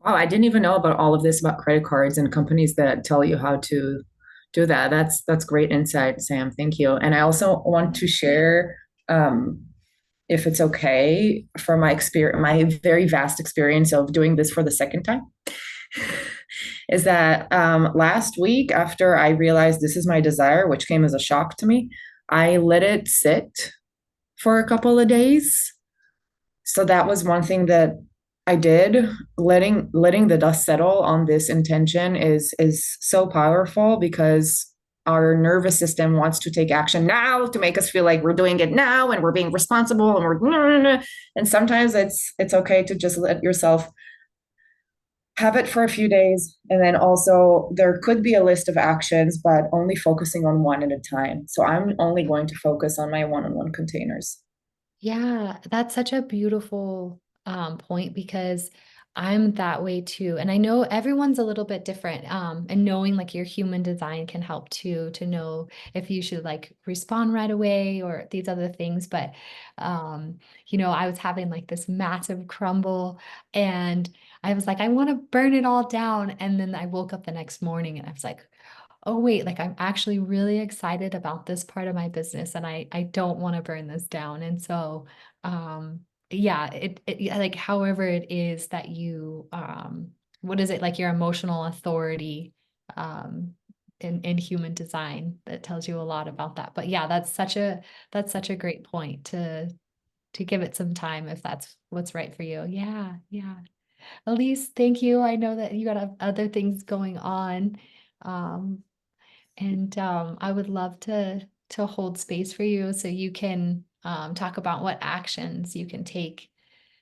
Wow, I didn't even know about all of this about credit cards and companies that tell you how to do that. That's great insight, Sam. Thank you. And I also want to share, if it's okay, from my experience, my very vast experience of doing this for the second time, is that last week after I realized this is my desire, which came as a shock to me, I let it sit for a couple of days. So that was one thing that I did. Letting the dust settle on this intention is so powerful because our nervous system wants to take action now to make us feel like we're doing it now and we're being responsible and we're and sometimes it's okay to just let yourself have it for a few days. And then also there could be a list of actions, but only focusing on one at a time. So I'm only going to focus on my one-on-one containers. Yeah, that's such a beautiful point because I'm that way too. And I know everyone's a little bit different. And knowing like your human design can help too to know if you should like respond right away or these other things. But I was having like this massive crumble and I was like, I want to burn it all down. And then I woke up the next morning and I was like, oh wait, like I'm actually really excited about this part of my business and I don't want to burn this down. And so yeah, yeah, like however it is that you what is it like your emotional authority um in human design that tells you a lot about that. But yeah, that's such a great point to give it some time if that's what's right for you. Yeah, yeah. Elise, thank you. I know that you got other things going on. Um, and I would love to hold space for you so you can talk about what actions you can take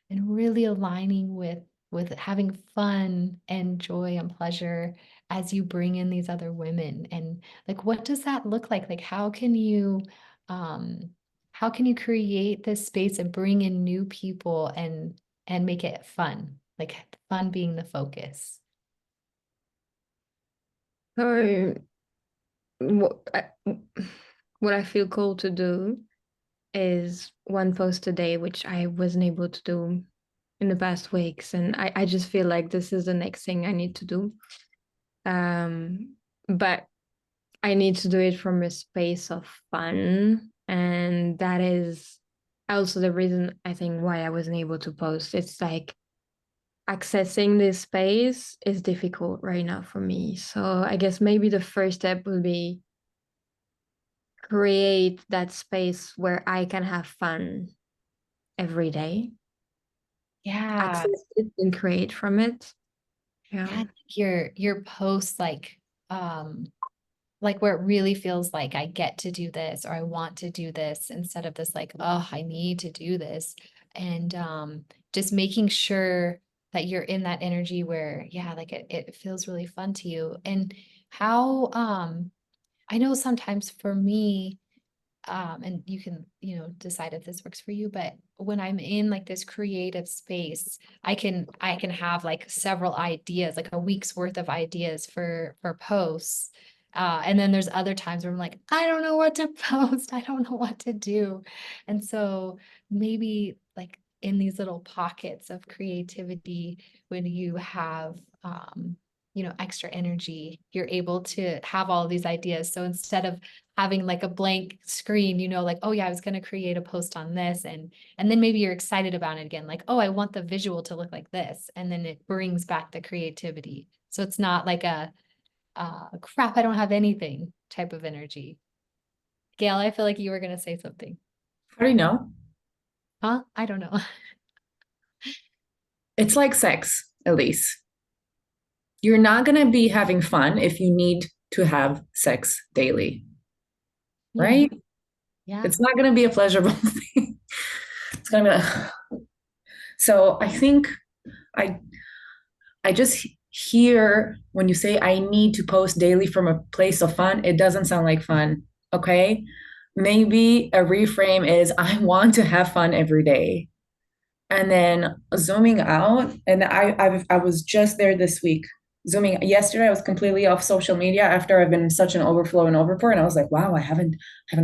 and really aligning with having fun and joy and pleasure as you bring in these other women. And like what does that look like? Like um how can you create this space and bring in new people and make it fun? Like fun being the focus. So what I feel called to do is one post a day, which I wasn't able to do in the past weeks. And I just feel like this is the next thing I need to do. But I need to do it from a space of fun. And that is also the reason I think why I wasn't able to post. It's like accessing this space is difficult right now for me. So I guess maybe the first step would be create that space where I can have fun every day, Yeah. access it and create from it. Yeah, Yeah. your posts like um like where it really feels like I get to do this or I want to do this instead of this like, oh, I need to do this. And just making sure that you're in that energy where, yeah, like it feels really fun to you. And how I know sometimes for me, and you can, decide if this works for you, but when I'm in like this creative space, I can have like several ideas, like a week's worth of ideas for posts. And then there's other times where I'm like, I don't know what to post. I don't know what to do. And so maybe like in these little pockets of creativity, when you have, extra energy, you're able to have all these ideas. So instead of having like a blank screen, like, oh yeah, I was going to create a post on this. And then maybe you're excited about it again. Like, oh, I want the visual to look like this. And then it brings back the creativity. So it's not like a crap, I don't have anything type of energy. Gail, I feel like you were going to say something. How do you know? Huh? I don't know. It's like sex, Elise. You're not going to be having fun if you need to have sex daily, right? Yeah. It's not going to be a pleasurable thing. It's going to be like, so I think I just hear when you say I need to post daily from a place of fun, it doesn't sound like fun. Okay. Maybe a reframe is I want to have fun every day. And then zooming out, and I was just there this week. Zooming yesterday, I was completely off social media after I've been in such an overflow and overpour. And I was like, wow, I haven't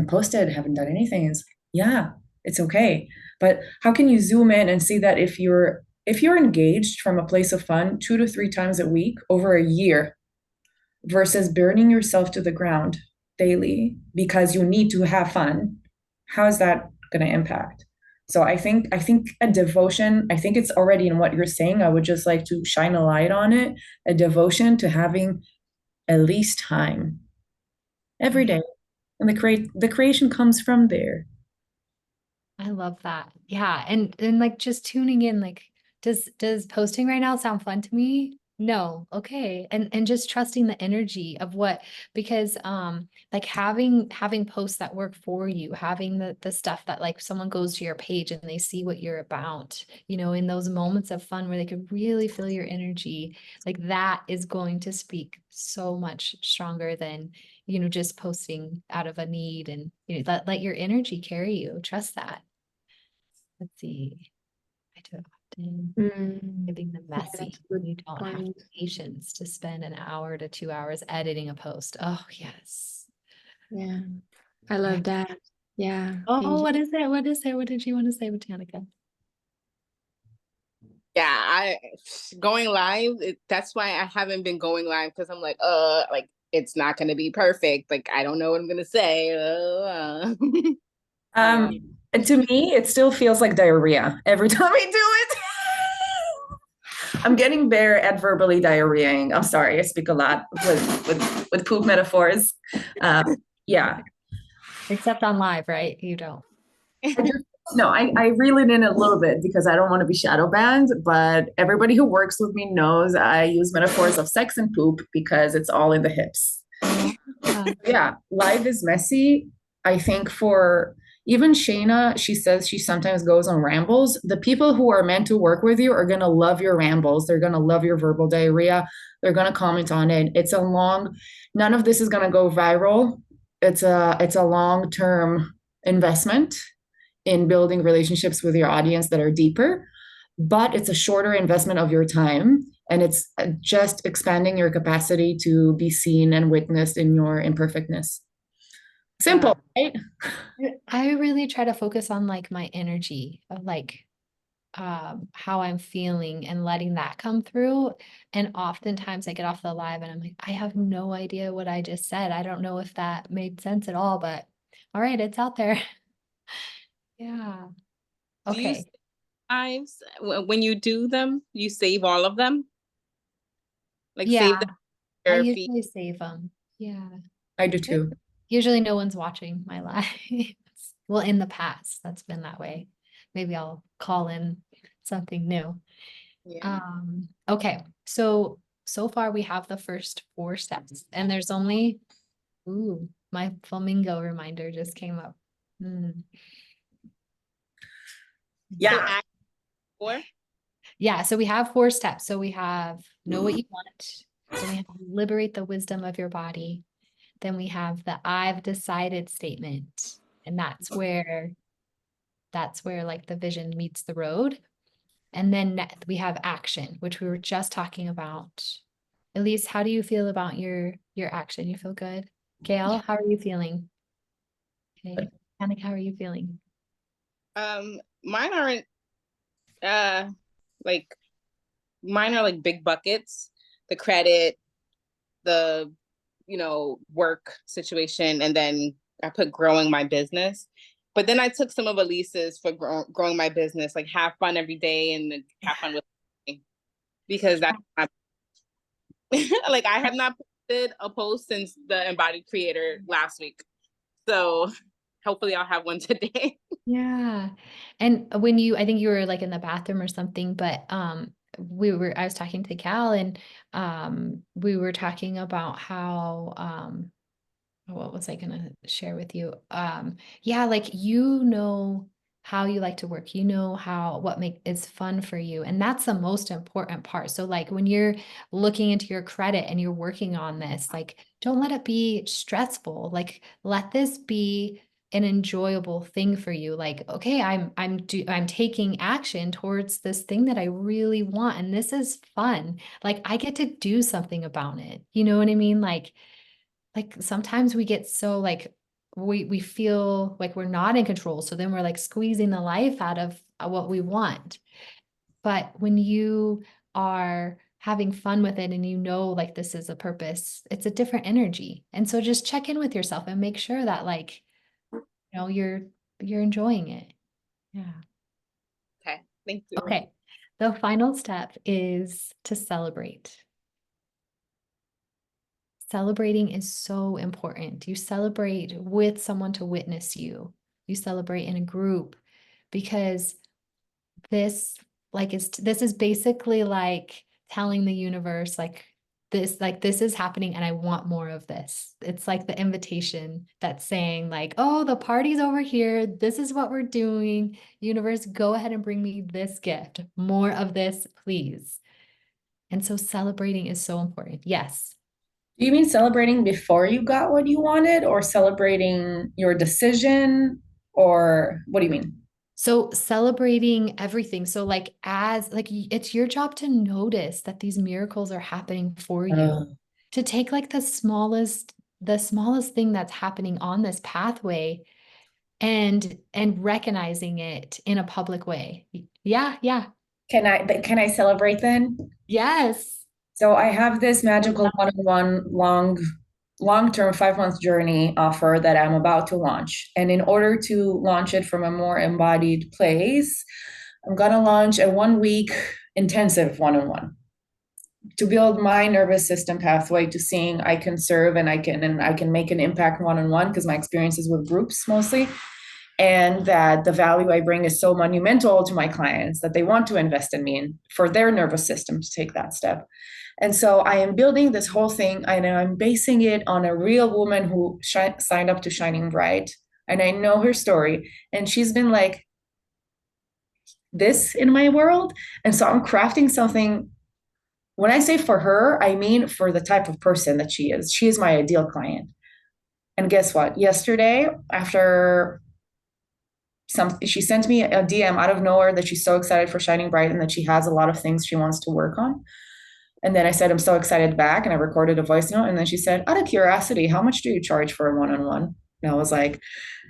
posted, haven't done anything. Yeah, it's okay. But how can you zoom in and see that if you're engaged from a place of fun 2 to 3 times a week over a year versus burning yourself to the ground daily because you need to have fun, how is that going to impact? So I think a devotion, I think it's already in what you're saying. I would just like to shine a light on it, a devotion to having at least time every day. And the creation comes from there. I love that. Yeah. And like just tuning in, like, does posting right now sound fun to me? No. Okay. And just trusting the energy of what, because like having posts that work for you, having the stuff that like someone goes to your page and they see what you're about, in those moments of fun where they could really feel your energy, like that is going to speak so much stronger than just posting out of a need, and let your energy carry you. Trust that. Let's see. I do it often. Giving them Yeah, that's messy. a good You don't have point. patience to spend an hour to 2 hours editing a post. Oh, yes. Yeah, I love that. Yeah, thank Oh, you. what is it? What is it? What did you want to say, Botanica? Yeah, I going live, that's why I haven't been going live, because I'm like it's not gonna be perfect. Like I don't know what I'm gonna say. And to me, it still feels like diarrhea every time I do it. I'm getting better at verbally diarrheaing. I'm sorry, I speak a lot with poop metaphors. Yeah. Except on live, right? You don't. No, I reel it in a little bit because I don't want to be shadow banned, but everybody who works with me knows I use metaphors of sex and poop because it's all in the hips. Yeah, life is messy. I think for even Shayna, she says she sometimes goes on rambles. The people who are meant to work with you are going to love your rambles. They're going to love your verbal diarrhea. They're going to comment on it. None of this is going to go viral. It's a long-term investment in building relationships with your audience that are deeper, but it's a shorter investment of your time. And it's just expanding your capacity to be seen and witnessed in your imperfectness. Simple, right? I really try to focus on like my energy of like how I'm feeling and letting that come through. And oftentimes I get off the live and I'm like, I have no idea what I just said. I don't know if that made sense at all, but all right, it's out there. Yeah. Do you Okay. save lives when you do them? You save all of them? Like save Yeah. them I for your feed? usually save them. Yeah. I do too. Usually no one's watching my lives. Well, in the past, that's been that way. Maybe I'll call in something new. Yeah. Okay. So far we have the first 4 steps, and there's only Ooh, my flamingo reminder just came up. Mm. So Yeah. act 4. Yeah, so we have 4 steps. So we have know what you want. Then we have liberate the wisdom of your body. Then we have the I've decided statement. And that's where like the vision meets the road. And then we have action, which we were just talking about. Elise, how do you feel about your action? You feel good? Gail, how are you feeling? Okay. Panic, how are you feeling? Mine aren't like mine are like big buckets. The credit, the work situation, and then I put growing my business. But then I took some of Elise's for growing my business, like have fun every day and have fun with me, because that's not, like I have not posted a post since the embodied creator last week. So hopefully I'll have one today. Yeah. And when I think you were like in the bathroom or something, but I was talking to Cal and we were talking about how what was I gonna share with you? Yeah, like how you like to work, what is fun for you. And that's the most important part. So like when you're looking into your credit and you're working on this, like don't let it be stressful. Like let this be an enjoyable thing for you. Like, okay, I'm taking action towards this thing that I really want. And this is fun. Like I get to do something about it. You know what I mean? Like sometimes we get so like we feel like we're not in control. So then we're like squeezing the life out of what we want. But when you are having fun with it and like this is a purpose, it's a different energy. And so just check in with yourself and make sure that like, you're enjoying it. Yeah. Okay, thank you. Okay. The final step is to celebrate. Celebrating is so important. You celebrate with someone to witness you. You celebrate in a group because this this is basically like telling the universe this is happening and I want more of this. It's like the invitation that's saying like, oh, the party's over here. This is what we're doing. Universe, go ahead and bring me this gift. More of this, please. And so celebrating is so important. Yes. Do you mean celebrating before you got what you wanted, or celebrating your decision, or what do you mean? So celebrating everything. So like it's your job to notice that these miracles are happening for you. Uh, To take like the smallest thing that's happening on this pathway and recognizing it in a public way. Yeah, yeah. can I celebrate then? Yes. So I have this magical one-on-one long-term 5-month journey offer that I'm about to launch. And in order to launch it from a more embodied place, I'm gonna launch a 1-week intensive one-on-one to build my nervous system pathway to seeing I can serve and I can make an impact one-on-one, because my experiences with groups mostly, and that the value I bring is so monumental to my clients that they want to invest in me and for their nervous system to take that step. And so I am building this whole thing and I'm basing it on a real woman who signed up to Shining Bright. And I know her story. And she's been like this in my world. And so I'm crafting something. When I say for her, I mean for the type of person that she is. She is my ideal client. And guess what? Yesterday, after she sent me a DM out of nowhere that she's so excited for Shining Bright and that she has a lot of things she wants to work on. And then I said, I'm so excited back. And I recorded a voice note. And then she said, out of curiosity, how much do you charge for a one-on-one? And I was like,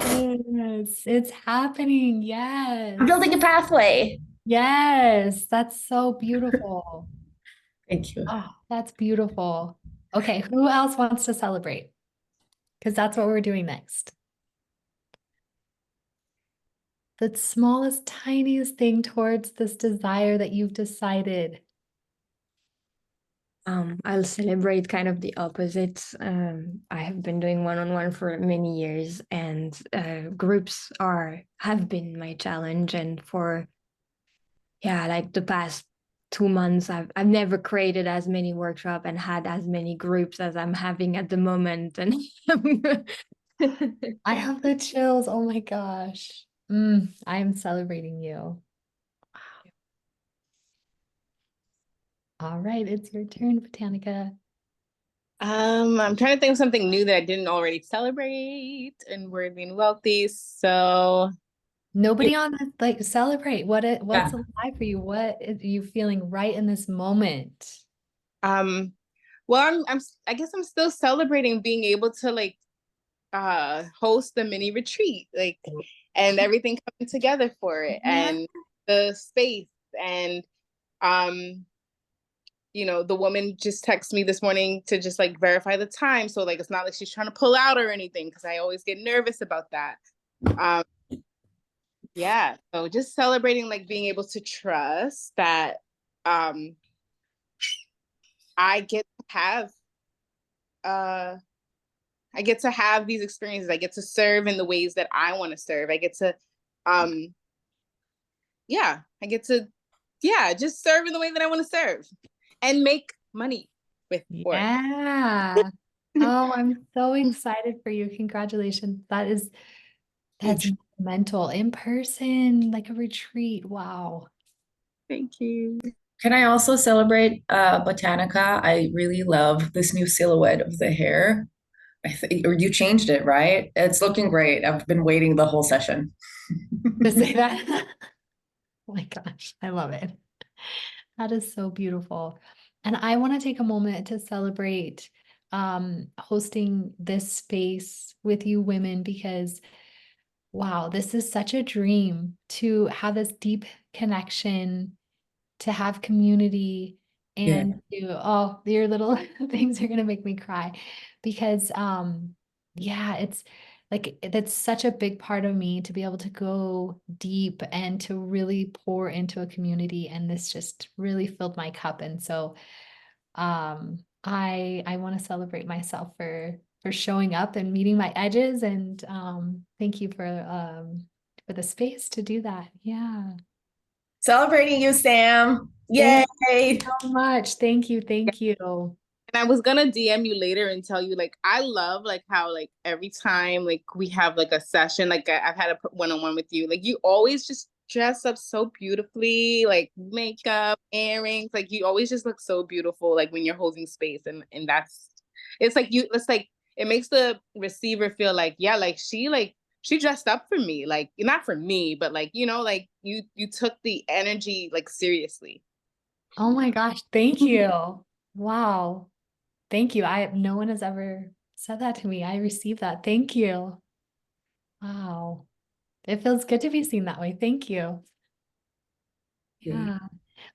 Yes, it's happening. Yes. I'm building a pathway. Yes, that's so beautiful. Thank you. Oh, that's beautiful. Okay, who else wants to celebrate? Because that's what we're doing next. The smallest, tiniest thing towards this desire that you've decided. I'll celebrate kind of the opposite. I have been doing one-on-one for many years, and groups have been my challenge. And for like the past 2 months, I've never created as many workshops and had as many groups as I'm having at the moment. And I have the chills. Oh my gosh. I am celebrating you. All right, it's your turn, Botanica. I'm trying to think of something new that I didn't already celebrate, and we're being wealthy. So Nobody on this, like, celebrate. What's Yeah. alive for you? What is you feeling right in this moment? well, I guess I'm still celebrating being able to like host the mini retreat, like, and everything coming together for it, Yeah. and the space, and the woman just texted me this morning to just like verify the time, so like it's not like she's trying to pull out or anything, because I always get nervous about that. um yeah, so just celebrating like being able to trust that I get to have these experiences. I get to serve in the ways that I want to serve. I get to yeah, I get to just serve in the way that I want to serve and make money with for it. Yeah. Oh, I'm so excited for you. Congratulations. That's Huge. mental in person, like a retreat. Wow. Thank you. Can I also celebrate Botanica? I really love this new silhouette of the hair. Or you changed it, right? It's looking great. I've been waiting the whole session. To say that. Oh my gosh, I love it. That is so beautiful. And I want to take a moment to celebrate hosting this space with you women, because wow, this is such a dream to have this deep connection, to have community, Yeah. and oh, your little things are gonna make me cry, because yeah, it's like that's such a big part of me, to be able to go deep and to really pour into a community, and this just really filled my cup. And so I want to celebrate myself for showing up and meeting my edges, and thank you for the space to do that. Yeah. Celebrating you, Sam. Thank Yay. you so much. Thank you. Thank you. And I was gonna DM you later and tell you, like, I love like how like every time like we have like a session, like I've had a one-on-one with you, like you always just dress up so beautifully, like makeup, earrings, like you always just look so beautiful, like when you're holding space, and it's like it makes the receiver feel like, yeah, like she dressed up for me, like not for me, but like like you took the energy like seriously. Oh my gosh. Thank you. Wow. Thank you. No one has ever said that to me. I received that. Thank you. Wow. It feels good to be seen that way. Thank you. Yeah.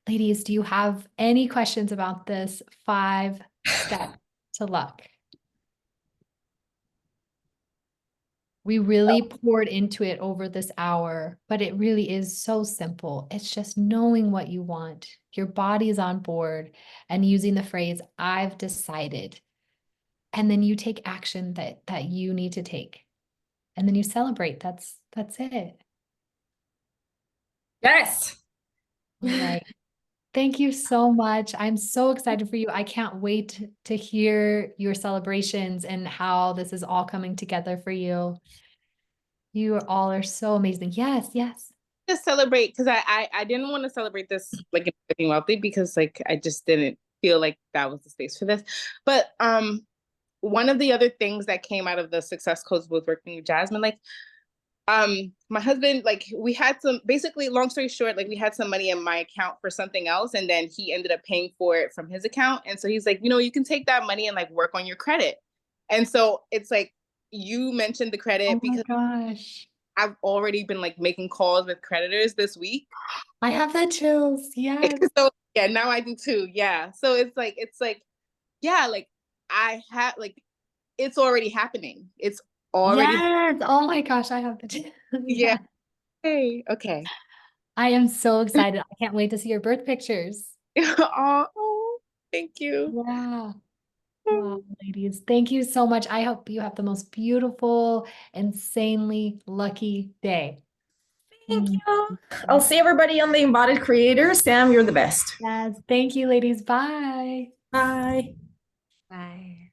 Ladies, do you have any questions about this 5 step to luck? We really poured into it over this hour, but it really is so simple. It's just knowing what you want. Your body is on board, and using the phrase, I've decided. And then you take action that you need to take. And then you celebrate. That's it. Yes. All right. Thank you so much. I'm so excited for you. I can't wait to hear your celebrations and how this is all coming together for you. You all are so amazing. Yes, yes. Just celebrate, because I didn't want to celebrate this like in Living Wealthy, because like I just didn't feel like that was the space for this. But one of the other things that came out of the success codes with working with Jasmine, like my husband, like we had some, basically long story short, like we had some money in my account for something else, and then he ended up paying for it from his account. And so he's like, you can take that money and like work on your credit. And so it's like you mentioned the credit, Oh my because gosh. I've already been like making calls with creditors this week. I have that chills. Yes. So yeah, now I do too. Yeah. So it's like, yeah, like I have like it's already happening. It's already Yes. Oh my gosh, I have the chills. yeah. Yeah. Hey, okay. I am so excited. I can't wait to see your birth pictures. Oh, thank you. Yeah. Wow, ladies. Thank you so much. I hope you have the most beautiful, insanely lucky day. Mm. you. I'll see everybody on the Embodied Creators. Sam, you're the best. Yes. Thank you, ladies. Bye. Bye. Bye.